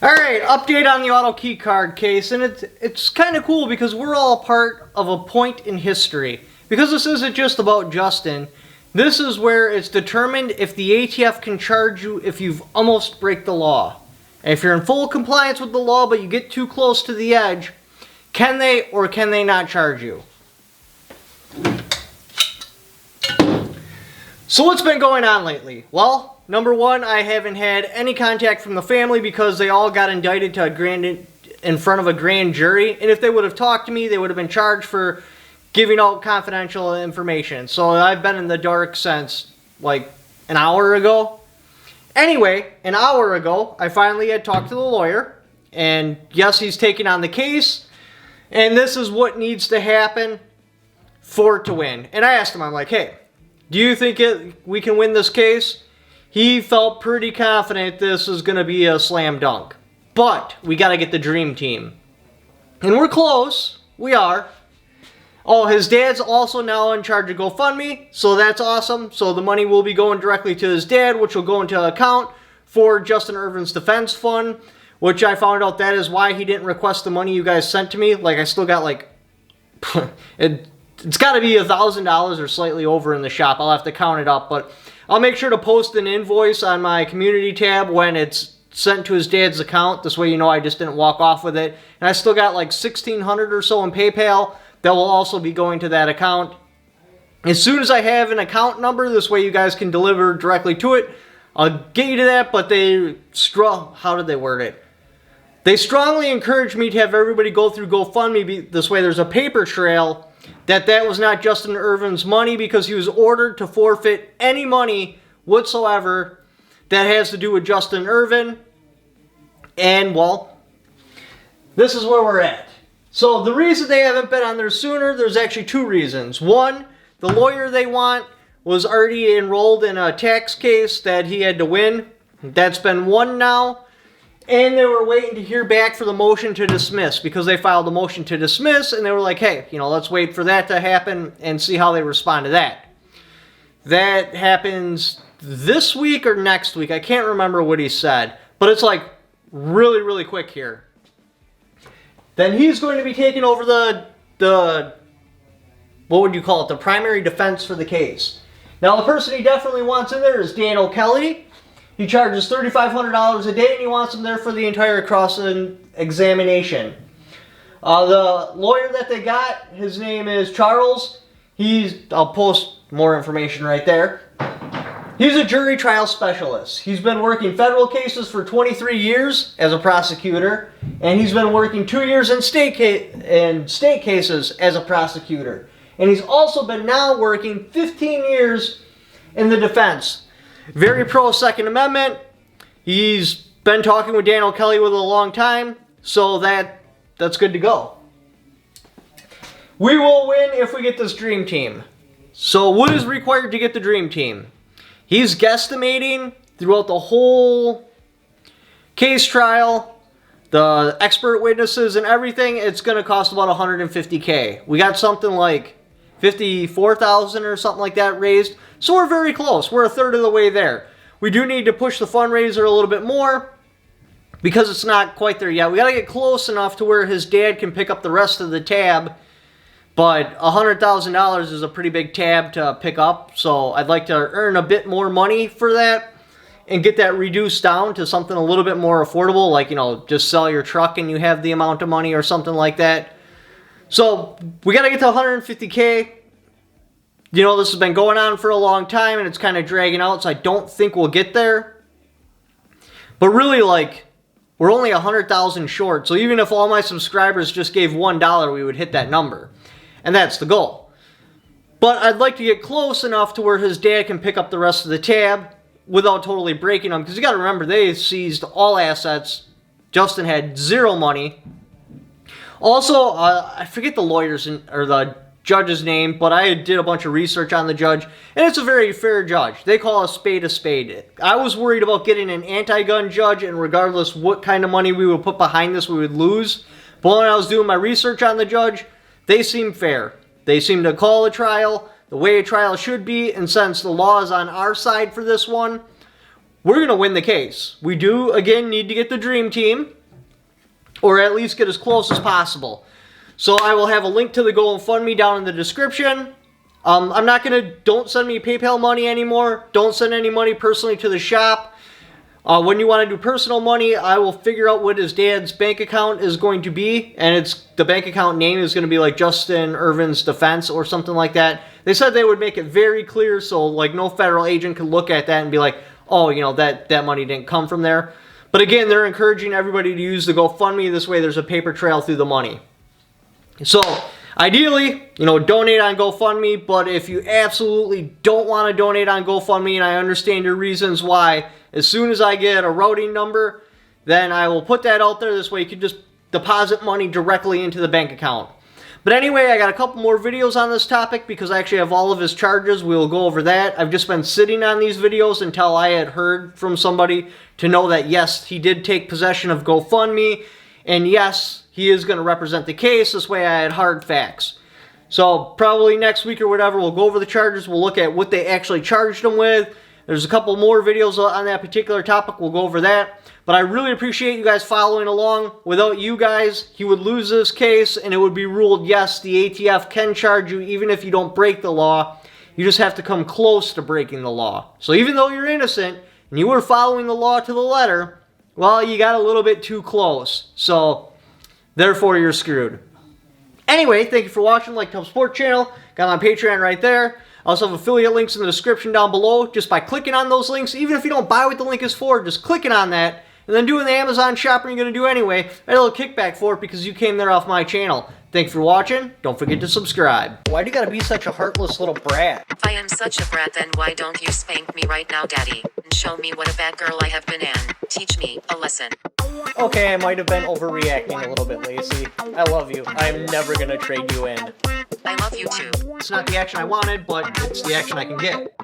Alright, update on the auto key card case, and it's kind of cool because we're all part of a point in history. Because this isn't just about Justin, this is where it's determined if the ATF can charge you if you've almost break the law. And if you're in full compliance with the law but you get too close to the edge, can they or can they not charge you? So what's been going on lately? Well, number one, I haven't had any contact from the family because they all got indicted to in front of a grand jury. And if they would have talked to me, they would have been charged for giving out confidential information. So I've been in the dark since like an hour ago. Anyway, an hour ago, I finally had talked to the lawyer. And yes, he's taking on the case. And this is what needs to happen for it to win. And I asked him, I'm like, hey, do you think we can win this case? He felt pretty confident this is going to be a slam dunk. But we got to get the dream team. And we're close. We are. Oh, his dad's also now in charge of GoFundMe, so that's awesome. So the money will be going directly to his dad, which will go into an account for Justin Ervin's defense fund, which I found out that is why he didn't request the money you guys sent to me. Like, I still got like... It's got to be $1,000 or slightly over in the shop. I'll have to count it up, but I'll make sure to post an invoice on my community tab when it's sent to his dad's account. This way you know I just didn't walk off with it. And I still got like $1,600 or so in PayPal that will also be going to that account. As soon as I have an account number, this way you guys can deliver directly to it, I'll get you to that, but how did they word it? They strongly encouraged me to have everybody go through GoFundMe. This way there's a paper trail that was not Justin Ervin's money because he was ordered to forfeit any money whatsoever that has to do with Justin Ervin. And, well, this is where we're at. So the reason they haven't been on there sooner, there's actually two reasons. One, the lawyer they want was already enrolled in a tax case that he had to win. That's been won now. And they were waiting to hear back for the motion to dismiss because they filed a motion to dismiss and they were like, hey, let's wait for that to happen and see how they respond to that. That happens this week or next week. I can't remember what he said, but it's like really, really quick here. Then he's going to be taking over the what would you call it, the primary defense for the case. Now the person he definitely wants in there is Daniel Kelly. He charges $3,500 a day and he wants him there for the entire cross-examination. The lawyer that they got, his name is Charles. I'll post more information right there. He's a jury trial specialist. He's been working federal cases for 23 years as a prosecutor, and he's been working 2 years in state cases as a prosecutor. And he's also been now working 15 years in the defense. Very pro Second Amendment. He's been talking with Daniel Kelly with a long time, so that's good to go. We will win if we get this dream team. So what is required to get the dream team? He's guesstimating throughout the whole case trial, the expert witnesses and everything, it's going to cost about $150K. We got something like $54,000 or something like that raised. So we're very close. We're a third of the way there. We do need to push the fundraiser a little bit more because it's not quite there yet. We got to get close enough to where his dad can pick up the rest of the tab. But $100,000 is a pretty big tab to pick up. So I'd like to earn a bit more money for that and get that reduced down to something a little bit more affordable. Like, just sell your truck and you have the amount of money or something like that. So we got to get to $150K. This has been going on for a long time and it's kind of dragging out, so I don't think we'll get there. But really, we're only 100,000 short, so even if all my subscribers just gave $1, we would hit that number. And that's the goal. But I'd like to get close enough to where his dad can pick up the rest of the tab without totally breaking them, because you got to remember, they seized all assets. Justin had zero money. Also, I forget the lawyer's or the judge's name, but I did a bunch of research on the judge, and it's a very fair judge. They call a spade a spade. I was worried about getting an anti-gun judge, and regardless what kind of money we would put behind this, we would lose. But when I was doing my research on the judge, they seem fair. They seem to call a trial the way a trial should be, and since the law is on our side for this one, we're going to win the case. We do, again, need to get the dream team, or at least get as close as possible. So I will have a link to the GoFundMe down in the description. I'm not going to, don't send me PayPal money anymore. Don't send any money personally to the shop. When you want to do personal money, I will figure out what his dad's bank account is going to be. And the bank account name is going to be like Justin Ervin's Defense or something like that. They said they would make it very clear so like no federal agent could look at that and be like, oh, you know, that money didn't come from there. But again, they're encouraging everybody to use the GoFundMe. This way there's a paper trail through the money. So, ideally, you know, donate on GoFundMe. But if you absolutely don't want to donate on GoFundMe, and I understand your reasons why, as soon as I get a routing number, then I will put that out there. This way you can just deposit money directly into the bank account. But anyway, I got a couple more videos on this topic because I actually have all of his charges. We'll go over that. I've just been sitting on these videos until I had heard from somebody to know that, yes, he did take possession of GoFundMe, and yes, he is going to represent the case. This way I had hard facts. So probably next week or whatever, we'll go over the charges. We'll look at what they actually charged him with. There's a couple more videos on that particular topic. We'll go over that. But I really appreciate you guys following along. Without you guys, he would lose this case, and it would be ruled, yes, the ATF can charge you even if you don't break the law. You just have to come close to breaking the law. So even though you're innocent, and you were following the law to the letter, well, you got a little bit too close. So, therefore, you're screwed. Anyway, thank you for watching. Like Top Sports channel. Got my Patreon right there. I also have affiliate links in the description down below. Just by clicking on those links, even if you don't buy what the link is for, just clicking on that, and then doing the Amazon shopping you're going to do anyway, I get a little kickback for it because you came there off my channel. Thank you for watching. Don't forget to subscribe. Why do you gotta be such a heartless little brat? If I am such a brat, then why don't you spank me right now, Daddy? And show me what a bad girl I have been and teach me a lesson. Okay, I might have been overreacting a little bit, Lacey. I love you. I am never gonna trade you in. I love you too. It's not the action I wanted, but it's the action I can get.